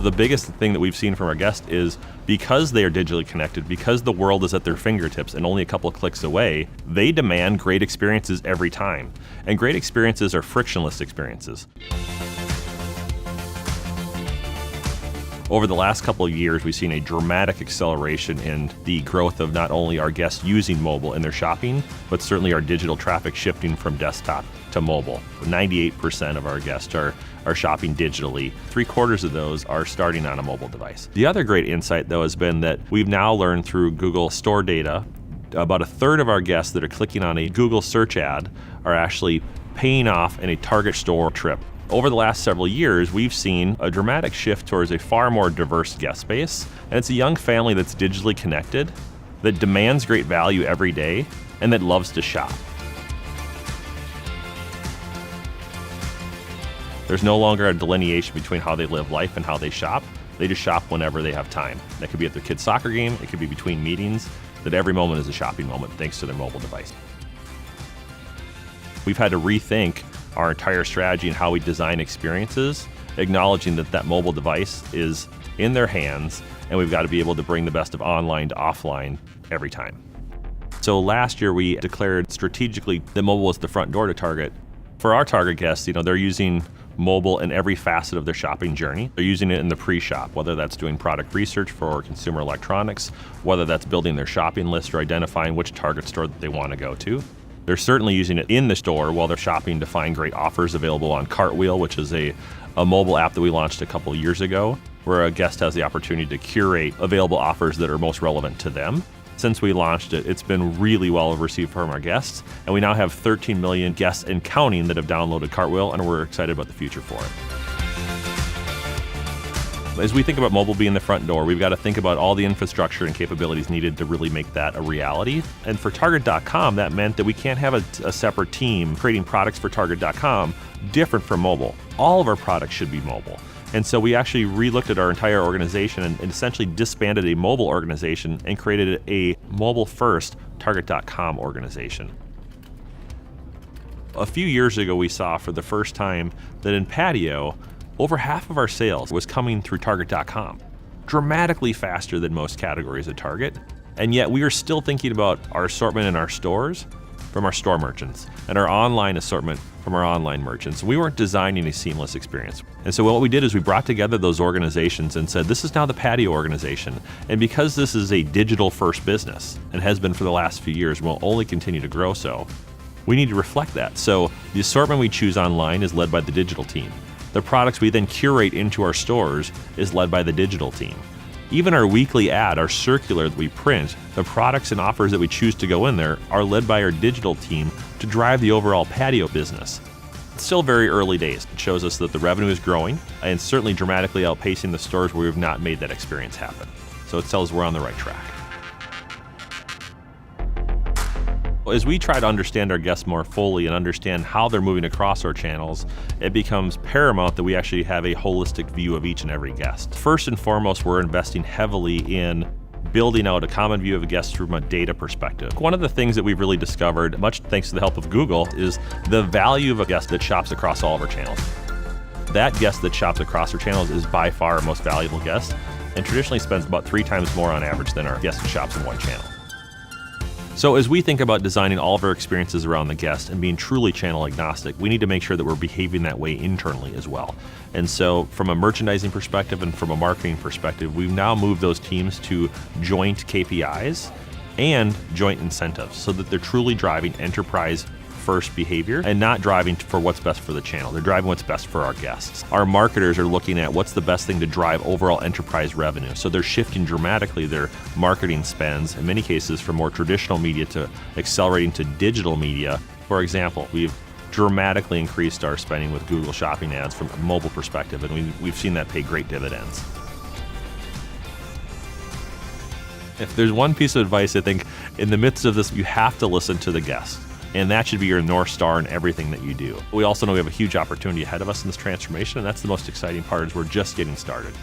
The biggest thing that we've seen from our guests is because they are digitally connected, because the world is at their fingertips and only a couple of clicks away, they demand great experiences every time. And great experiences are frictionless experiences. Over the last couple of years, we've seen a dramatic acceleration in the growth of not only our guests using mobile in their shopping, but certainly our digital traffic shifting from desktop to mobile. 98% of our guests are shopping digitally. 3/4 of those are starting on a mobile device. The other great insight, though, has been that we've now learned through Google Store data, about 1/3 of our guests that are clicking on a Google search ad are actually paying off in a Target store trip. Over the last several years, we've seen a dramatic shift towards a far more diverse guest base, and it's a young family that's digitally connected, that demands great value every day, and that loves to shop. There's no longer a delineation between how they live life and how they shop. They just shop whenever they have time. That could be at their kid's soccer game, it could be between meetings, that every moment is a shopping moment thanks to their mobile device. We've had to rethink our entire strategy and how we design experiences, acknowledging that that mobile device is in their hands, and we've got to be able to bring the best of online to offline every time. So last year we declared strategically that mobile was the front door to Target. For our Target guests, they're using mobile in every facet of their shopping journey. They're using it in the pre-shop, whether that's doing product research for consumer electronics, whether that's building their shopping list or identifying which Target store that they want to go to. They're certainly using it in the store while they're shopping to find great offers available on Cartwheel, which is a mobile app that we launched a couple of years ago, where a guest has the opportunity to curate available offers that are most relevant to them. Since we launched it, it's been really well received from our guests, and we now have 13 million guests and counting that have downloaded Cartwheel, and we're excited about the future for it. As we think about mobile being the front door, we've got to think about all the infrastructure and capabilities needed to really make that a reality. And for Target.com, that meant that we can't have a separate team creating products for Target.com different from mobile. All of our products should be mobile. And so we actually re-looked at our entire organization and essentially disbanded a mobile organization and created a mobile-first Target.com organization. A few years ago, we saw for the first time that in patio, over half of our sales was coming through Target.com, dramatically faster than most categories at Target. And yet we are still thinking about our assortment in our stores from our store merchants and our online assortment from our online merchants. We weren't designing a seamless experience. And so what we did is we brought together those organizations and said, this is now the patio organization. And because this is a digital first business and has been for the last few years, will only continue to grow so, we need to reflect that. So the assortment we choose online is led by the digital team. The products we then curate into our stores is led by the digital team. Even our weekly ad, our circular that we print, the products and offers that we choose to go in there are led by our digital team to drive the overall patio business. It's still very early days. It shows us that the revenue is growing and certainly dramatically outpacing the stores where we've not made that experience happen. So it tells us we're on the right track. As we try to understand our guests more fully and understand how they're moving across our channels, it becomes paramount that we actually have a holistic view of each and every guest. First and foremost, we're investing heavily in building out a common view of a guest from a data perspective. One of the things that we've really discovered, much thanks to the help of Google, is the value of a guest that shops across all of our channels. That guest that shops across our channels is by far our most valuable guest, and traditionally spends about 3 times more on average than our guest who shops in one channel. So as we think about designing all of our experiences around the guest and being truly channel agnostic, we need to make sure that we're behaving that way internally as well. And so from a merchandising perspective and from a marketing perspective, we've now moved those teams to joint KPIs and joint incentives so that they're truly driving enterprise first behavior and not driving for what's best for the channel. They're driving what's best for our guests. Our marketers are looking at what's the best thing to drive overall enterprise revenue. So they're shifting dramatically their marketing spends, in many cases from more traditional media to accelerating to digital media. For example, we've dramatically increased our spending with Google Shopping ads from a mobile perspective, and we've seen that pay great dividends. If there's one piece of advice, I think in the midst of this, you have to listen to the guest. And that should be your North Star in everything that you do. We also know we have a huge opportunity ahead of us in this transformation, and that's the most exciting part, is we're just getting started.